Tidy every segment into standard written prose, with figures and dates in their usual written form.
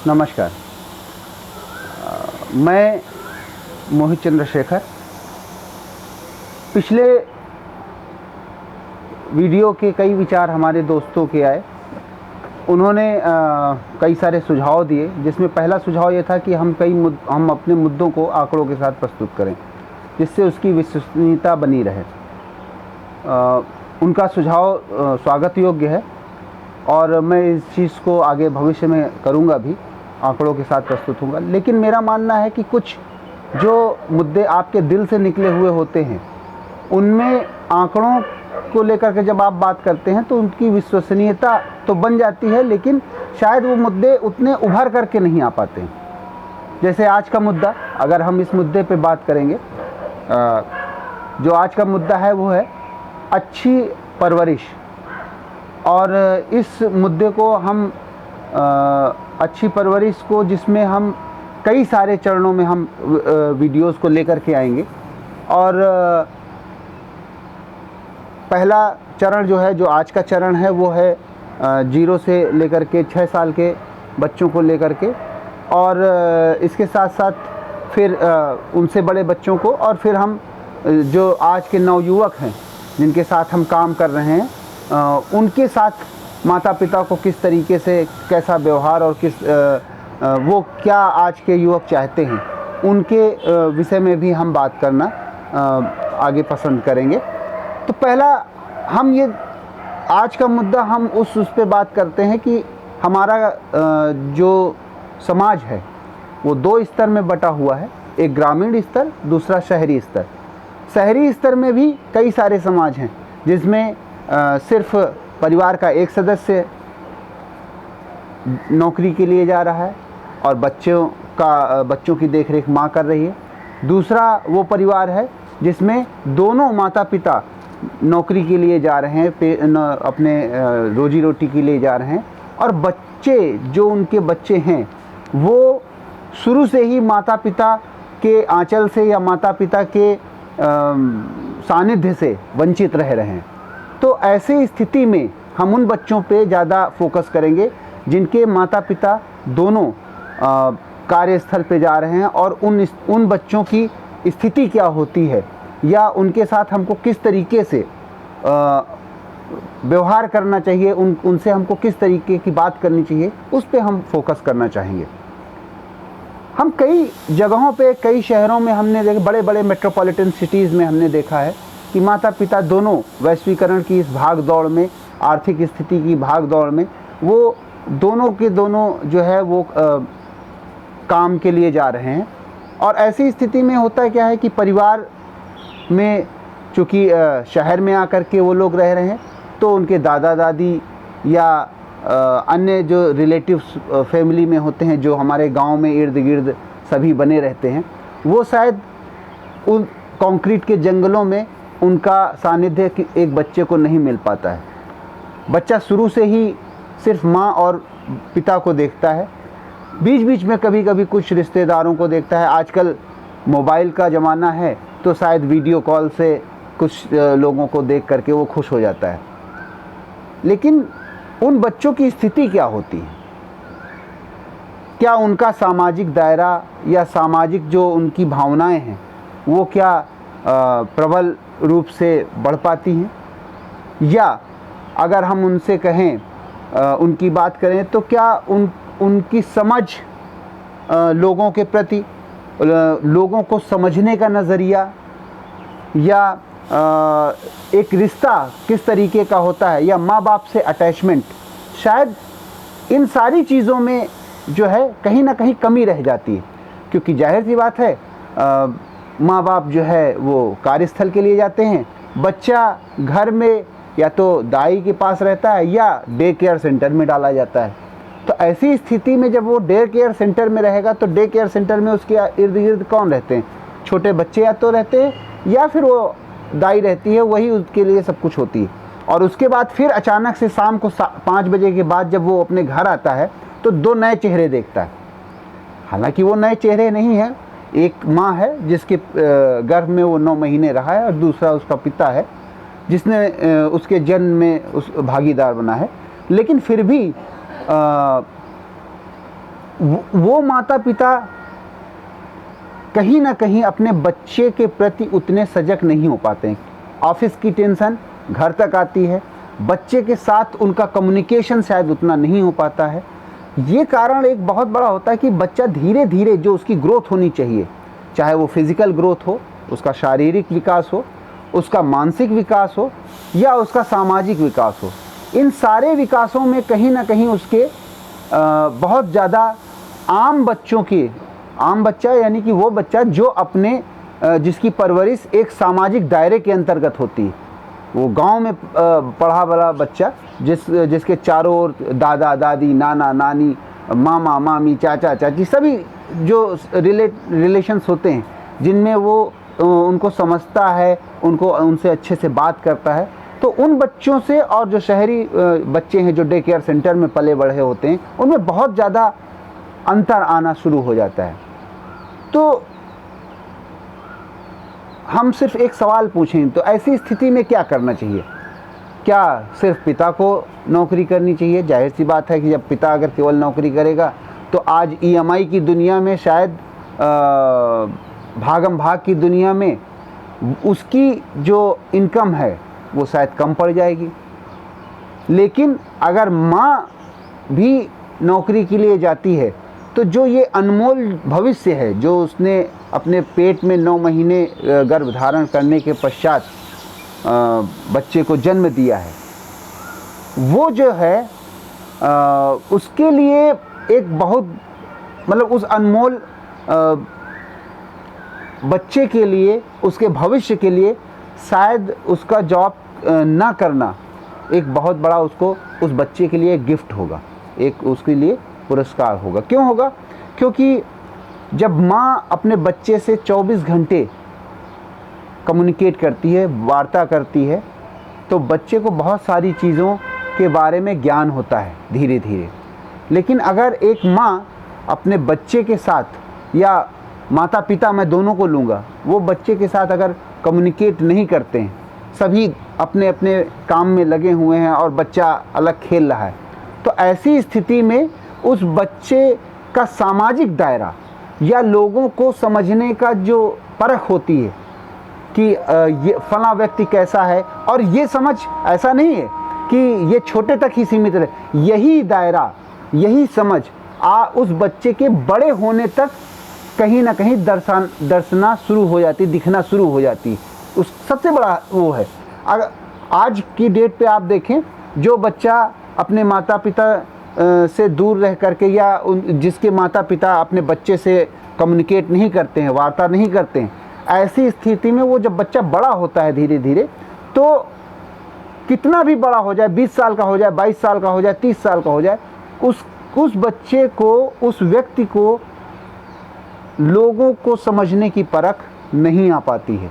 नमस्कार। मैं मोहित चंद्रशेखर। पिछले वीडियो के कई विचार हमारे दोस्तों के आए। उन्होंने कई सारे सुझाव दिए, जिसमें पहला सुझाव ये था कि हम अपने मुद्दों को आंकड़ों के साथ प्रस्तुत करें, जिससे उसकी विश्वसनीयता बनी रहे। उनका सुझाव स्वागत योग्य है और मैं इस चीज़ को आगे भविष्य में करूँगा भी, आंकड़ों के साथ प्रस्तुत होऊंगा। लेकिन मेरा मानना है कि कुछ जो मुद्दे आपके दिल से निकले हुए होते हैं, उनमें आंकड़ों को लेकर के जब आप बात करते हैं तो उनकी विश्वसनीयता तो बन जाती है, लेकिन शायद वो मुद्दे उतने उभर करके नहीं आ पाते हैं। जैसे आज का मुद्दा, अगर हम इस मुद्दे पे बात करेंगे, जो आज का मुद्दा है वो है अच्छी परवरिश। और इस मुद्दे को हम अच्छी परवरिश को, जिसमें हम कई सारे चरणों में हम वीडियोस को लेकर के आएंगे। और पहला चरण जो है, जो आज का चरण है, वो है 0 से लेकर के 6 साल के बच्चों को लेकर के, और इसके साथ साथ फिर उनसे बड़े बच्चों को, और फिर हम जो आज के नवयुवक हैं जिनके साथ हम काम कर रहे हैं, उनके साथ माता पिता को किस तरीके से, कैसा व्यवहार और वो क्या आज के युवक चाहते हैं, उनके विषय में भी हम बात करना आगे पसंद करेंगे। तो पहला हम ये आज का मुद्दा हम उस पे बात करते हैं कि हमारा जो समाज है वो 2 स्तर में बटा हुआ है, एक ग्रामीण स्तर, दूसरा शहरी स्तर। शहरी स्तर में भी कई सारे समाज हैं, जिसमें सिर्फ परिवार का एक सदस्य नौकरी के लिए जा रहा है और बच्चों की देखरेख माँ कर रही है। दूसरा वो परिवार है जिसमें दोनों माता पिता नौकरी के लिए जा रहे हैं, अपने रोजी रोटी के लिए जा रहे हैं, और बच्चे, जो उनके बच्चे हैं, वो शुरू से ही माता पिता के आंचल से या माता पिता के सानिध्य से वंचित रह रहे हैं। तो ऐसी स्थिति में हम उन बच्चों पे ज़्यादा फोकस करेंगे जिनके माता पिता दोनों कार्यस्थल पे जा रहे हैं, और उन बच्चों की स्थिति क्या होती है, या उनके साथ हमको किस तरीके से व्यवहार करना चाहिए, उनसे हमको किस तरीके की बात करनी चाहिए, उस पे हम फोकस करना चाहेंगे। हम कई जगहों पे, कई शहरों में हमने देखा, बड़े बड़े मेट्रोपॉलिटन सिटीज़ में हमने देखा है कि माता पिता दोनों वैश्वीकरण की इस भाग दौड़ में, आर्थिक स्थिति की भाग दौड़ में, वो दोनों के दोनों जो है वो काम के लिए जा रहे हैं। और ऐसी स्थिति में होता क्या है कि परिवार में, चूँकि शहर में आकर के वो लोग रह रहे हैं, तो उनके दादा दादी या अन्य जो रिलेटिव्स फैमिली में होते हैं, जो हमारे गांव में इर्द गिर्द सभी बने रहते हैं, वो शायद उन कंक्रीट के जंगलों में उनका सानिध्य एक बच्चे को नहीं मिल पाता है। बच्चा शुरू से ही सिर्फ माँ और पिता को देखता है, बीच बीच में कभी कभी कुछ रिश्तेदारों को देखता है। आजकल मोबाइल का ज़माना है, तो शायद वीडियो कॉल से कुछ लोगों को देख करके वो खुश हो जाता है। लेकिन उन बच्चों की स्थिति क्या होती है? क्या उनका सामाजिक दायरा या सामाजिक जो उनकी भावनाएं हैं, वो क्या प्रबल रूप से बढ़ पाती हैं? या अगर हम उनसे कहें, उनकी बात करें, तो क्या उनकी समझ लोगों के प्रति, लोगों को समझने का नज़रिया, या एक रिश्ता किस तरीके का होता है, या माँ बाप से अटैचमेंट, शायद इन सारी चीज़ों में जो है कहीं ना कहीं कमी रह जाती है। क्योंकि जाहिर सी बात है, माँ बाप जो है वो कार्यस्थल के लिए जाते हैं, बच्चा घर में या तो दाई के पास रहता है या डे केयर सेंटर में डाला जाता है। तो ऐसी स्थिति में जब वो डे केयर सेंटर में रहेगा, तो डे केयर सेंटर में उसके इर्द गिर्द कौन रहते हैं? छोटे बच्चे या तो रहते हैं, या फिर वो दाई रहती है, वही उसके लिए सब कुछ होती है। और उसके बाद फिर अचानक से शाम को 5 बजे के बाद जब वो अपने घर आता है, तो 2 नए चेहरे देखता है। हालांकि वो नए चेहरे नहीं है, एक माँ है जिसके गर्भ में वो 9 महीने रहा है, और दूसरा उसका पिता है जिसने उसके जन्म में उस भागीदार बना है। लेकिन फिर भी वो माता पिता कहीं ना कहीं अपने बच्चे के प्रति उतने सजग नहीं हो पाते हैं। ऑफिस की टेंशन घर तक आती है, बच्चे के साथ उनका कम्युनिकेशन शायद उतना नहीं हो पाता है। ये कारण एक बहुत बड़ा होता है कि बच्चा धीरे धीरे जो उसकी ग्रोथ होनी चाहिए, चाहे वो फिजिकल ग्रोथ हो, उसका शारीरिक विकास हो, उसका मानसिक विकास हो या उसका सामाजिक विकास हो, इन सारे विकासों में कहीं ना कहीं उसके बहुत ज़्यादा आम बच्चों की, आम बच्चा यानी कि वो बच्चा जो अपने जिसकी परवरिश एक सामाजिक दायरे के अंतर्गत होती है, वो गांव में पढ़ा बड़ा बच्चा जिसके चारों ओर दादा दादी, नाना नानी, मामा मामी, चाचा चाची, सभी जो रिलेशंस होते हैं जिनमें वो उनको समझता है, उनसे अच्छे से बात करता है, तो उन बच्चों से और जो शहरी बच्चे हैं जो डे केयर सेंटर में पले बढ़े होते हैं, उनमें बहुत ज़्यादा अंतर आना शुरू हो जाता है। तो हम सिर्फ एक सवाल पूछें तो ऐसी स्थिति में क्या करना चाहिए? क्या सिर्फ पिता को नौकरी करनी चाहिए? जाहिर सी बात है कि जब पिता अगर केवल नौकरी करेगा तो आज ईएमआई की दुनिया में, शायद भागम भाग की दुनिया में उसकी जो इनकम है वो शायद कम पड़ जाएगी। लेकिन अगर माँ भी नौकरी के लिए जाती है तो जो ये अनमोल भविष्य है जो उसने अपने पेट में 9 महीने गर्भ धारण करने के पश्चात बच्चे को जन्म दिया है, वो जो है उसके लिए एक बहुत, मतलब उस अनमोल बच्चे के लिए, उसके भविष्य के लिए शायद उसका जॉब ना करना एक बहुत बड़ा उसको, उस बच्चे के लिए गिफ्ट होगा, एक उसके लिए पुरस्कार होगा। क्यों होगा? क्योंकि जब माँ अपने बच्चे से 24 घंटे कम्युनिकेट करती है, वार्ता करती है, तो बच्चे को बहुत सारी चीज़ों के बारे में ज्ञान होता है धीरे धीरे। लेकिन अगर एक माँ अपने बच्चे के साथ, या माता पिता, मैं दोनों को लूँगा, वो बच्चे के साथ अगर कम्युनिकेट नहीं करते हैं, सभी अपने अपने काम में लगे हुए हैं और बच्चा अलग खेल रहा है, तो ऐसी स्थिति में उस बच्चे का सामाजिक दायरा या लोगों को समझने का जो परख होती है कि ये फला व्यक्ति कैसा है, और ये समझ ऐसा नहीं है कि ये छोटे तक ही सीमित रहे, यही दायरा, यही समझ उस बच्चे के बड़े होने तक कहीं ना कहीं दर्शना शुरू हो जाती, दिखना शुरू हो जाती। उस सबसे बड़ा वो है। अगर आज की डेट पे आप देखें, जो बच्चा अपने माता पिता से दूर रह करके, या जिसके माता पिता अपने बच्चे से कम्युनिकेट नहीं करते हैं, वार्ता नहीं करते हैं, ऐसी स्थिति में वो जब बच्चा बड़ा होता है धीरे धीरे, तो कितना भी बड़ा हो जाए, 20 साल का हो जाए, 22 साल का हो जाए, 30 साल का हो जाए, उस बच्चे को, उस व्यक्ति को लोगों को समझने की परख नहीं आ पाती है।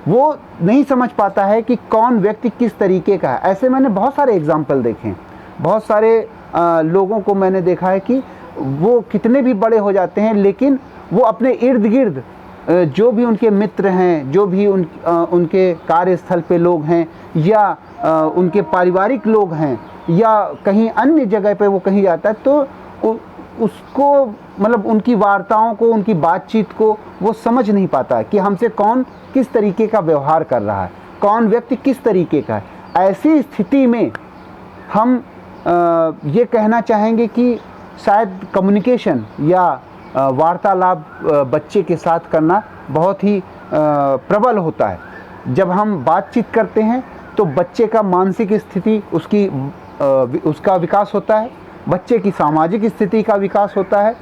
वो नहीं समझ पाता है कि कौन व्यक्ति किस तरीके का है। ऐसे मैंने बहुत सारे एग्जाम्पल देखे हैं, बहुत सारे लोगों को मैंने देखा है कि वो कितने भी बड़े हो जाते हैं, लेकिन वो अपने इर्द गिर्द जो भी उनके मित्र हैं, जो भी उनके कार्यस्थल पे लोग हैं, या उनके पारिवारिक लोग हैं, या कहीं अन्य जगह पे वो कहीं जाता है, तो उसको, मतलब उनकी वार्ताओं को, उनकी बातचीत को वो समझ नहीं पाता है कि हमसे कौन किस तरीके का व्यवहार कर रहा है, कौन व्यक्ति किस तरीके का है। ऐसी स्थिति में हम ये कहना चाहेंगे कि शायद कम्युनिकेशन या वार्तालाप बच्चे के साथ करना बहुत ही प्रबल होता है। जब हम बातचीत करते हैं तो बच्चे का मानसिक स्थिति, उसका विकास होता है, बच्चे की सामाजिक स्थिति का विकास होता है,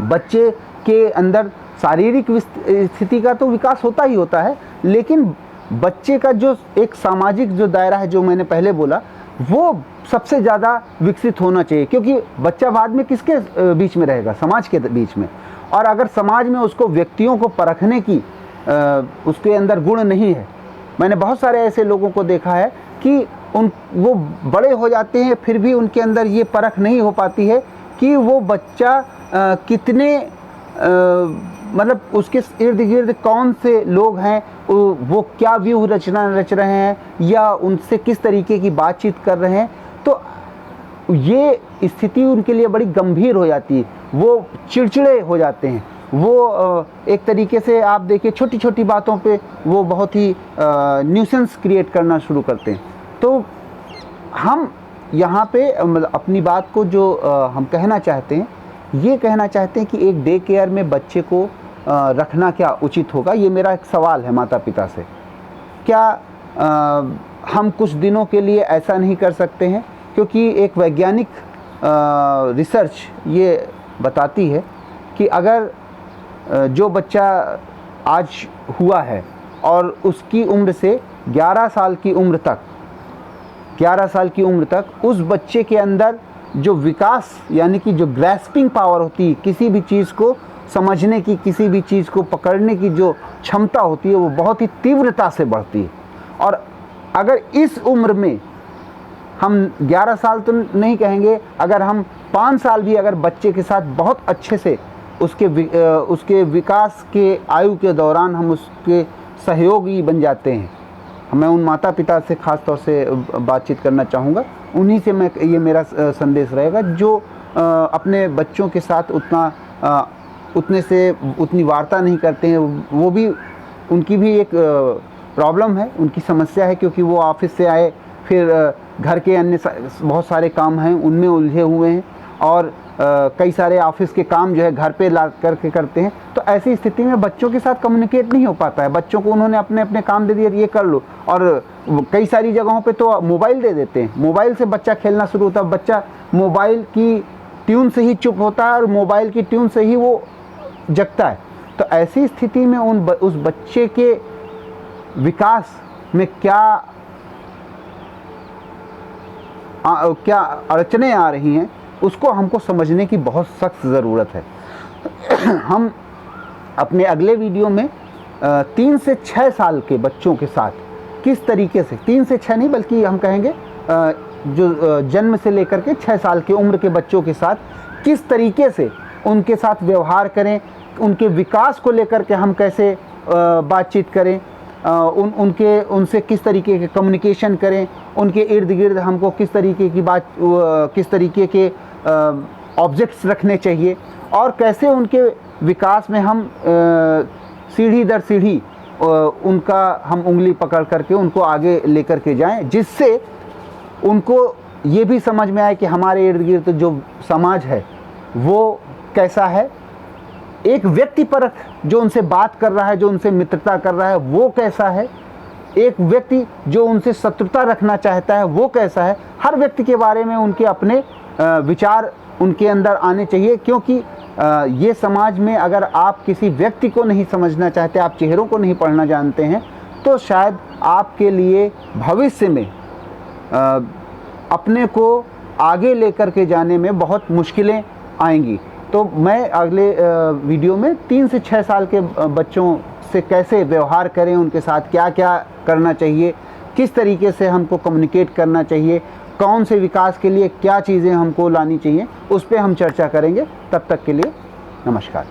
बच्चे के अंदर शारीरिक स्थिति का तो विकास होता ही होता है, लेकिन बच्चे का जो एक सामाजिक जो दायरा है, जो मैंने पहले बोला, वो सबसे ज़्यादा विकसित होना चाहिए। क्योंकि बच्चा बाद में किसके बीच में रहेगा? समाज के बीच में। और अगर समाज में उसको व्यक्तियों को परखने की उसके अंदर गुण नहीं है, मैंने बहुत सारे ऐसे लोगों को देखा है कि वो बड़े हो जाते हैं फिर भी उनके अंदर ये परख नहीं हो पाती है कि वो बच्चा कितने मतलब उसके इर्द गिर्द कौन से लोग हैं, वो क्या व्यूह रच रहे हैं, या उनसे किस तरीके की बातचीत कर रहे हैं। तो ये स्थिति उनके लिए बड़ी गंभीर हो जाती है, वो चिड़चिड़े हो जाते हैं, वो एक तरीके से आप देखिए छोटी छोटी बातों पे वो बहुत ही न्यूसेंस क्रिएट करना शुरू करते हैं। तो हम यहाँ पे अपनी बात को जो हम कहना चाहते हैं, ये कहना चाहते हैं कि एक डे केयर में बच्चे को रखना क्या उचित होगा। ये मेरा एक सवाल है माता पिता से। क्या हम कुछ दिनों के लिए ऐसा नहीं कर सकते हैं, क्योंकि एक वैज्ञानिक रिसर्च ये बताती है कि अगर जो बच्चा आज हुआ है और उसकी उम्र से 11 साल की उम्र तक उस बच्चे के अंदर जो विकास यानी कि जो ग्रैस्पिंग पावर होती है, किसी भी चीज़ को समझने की, किसी भी चीज़ को पकड़ने की जो क्षमता होती है, वो बहुत ही तीव्रता से बढ़ती है। और अगर इस उम्र में हम 11 साल तो नहीं कहेंगे, अगर हम 5 साल भी अगर बच्चे के साथ बहुत अच्छे से उसके विकास के आयु के दौरान हम उसके सहयोगी बन जाते हैं। मैं उन माता पिता से ख़ास तौर से बातचीत करना चाहूँगा, उन्हीं से ये मेरा संदेश रहेगा जो अपने बच्चों के साथ उतनी वार्ता नहीं करते हैं। वो भी, उनकी भी एक प्रॉब्लम है, उनकी समस्या है, क्योंकि वो ऑफिस से आए, फिर घर के अन्य बहुत सारे काम हैं उनमें उलझे हुए हैं, और कई सारे ऑफिस के काम जो है घर पे ला करके करते हैं। तो ऐसी स्थिति में बच्चों के साथ कम्युनिकेट नहीं हो पाता है। बच्चों को उन्होंने अपने अपने काम दे दिए, ये कर लो, और कई सारी जगहों पे तो मोबाइल दे देते हैं। मोबाइल से बच्चा खेलना शुरू होता है, बच्चा मोबाइल की ट्यून से ही चुप होता है और मोबाइल की ट्यून से ही वो जगता है। तो ऐसी स्थिति में उस बच्चे के विकास में क्या अड़चने आ रही हैं, उसको हमको समझने की बहुत सख्त ज़रूरत है। हम अपने अगले वीडियो में 3 से 6 साल के बच्चों के साथ किस तरीके से, 3 से 6 नहीं बल्कि हम कहेंगे जो जन्म से लेकर के 6 साल की उम्र के बच्चों के साथ किस तरीके से उनके साथ व्यवहार करें, उनके विकास को लेकर के हम कैसे बातचीत करें, उनसे किस तरीके के कम्युनिकेशन करें, उनके इर्द गिर्द हमको किस तरीके के ऑब्जेक्ट्स रखने चाहिए, और कैसे उनके विकास में हम सीढ़ी दर सीढ़ी उनका हम उंगली पकड़ करके उनको आगे लेकर के जाएं, जिससे उनको ये भी समझ में आए कि हमारे इर्द गिर्द जो समाज है वो कैसा है, एक व्यक्ति परख जो उनसे बात कर रहा है, जो उनसे मित्रता कर रहा है, वो कैसा है, एक व्यक्ति जो उनसे शत्रुता रखना चाहता है वो कैसा है। हर व्यक्ति के बारे में उनके अपने विचार उनके अंदर आने चाहिए, क्योंकि ये समाज में अगर आप किसी व्यक्ति को नहीं समझना चाहते, आप चेहरों को नहीं पढ़ना जानते हैं, तो शायद आपके लिए भविष्य में अपने को आगे लेकर के जाने में बहुत मुश्किलें आएंगी। तो मैं अगले वीडियो में 3 से 6 साल के बच्चों से कैसे व्यवहार करें, उनके साथ क्या क्या करना चाहिए, किस तरीके से हमको कम्युनिकेट करना चाहिए, कौन से विकास के लिए क्या चीज़ें हमको लानी चाहिए, उस पर हम चर्चा करेंगे। तब तक के लिए नमस्कार।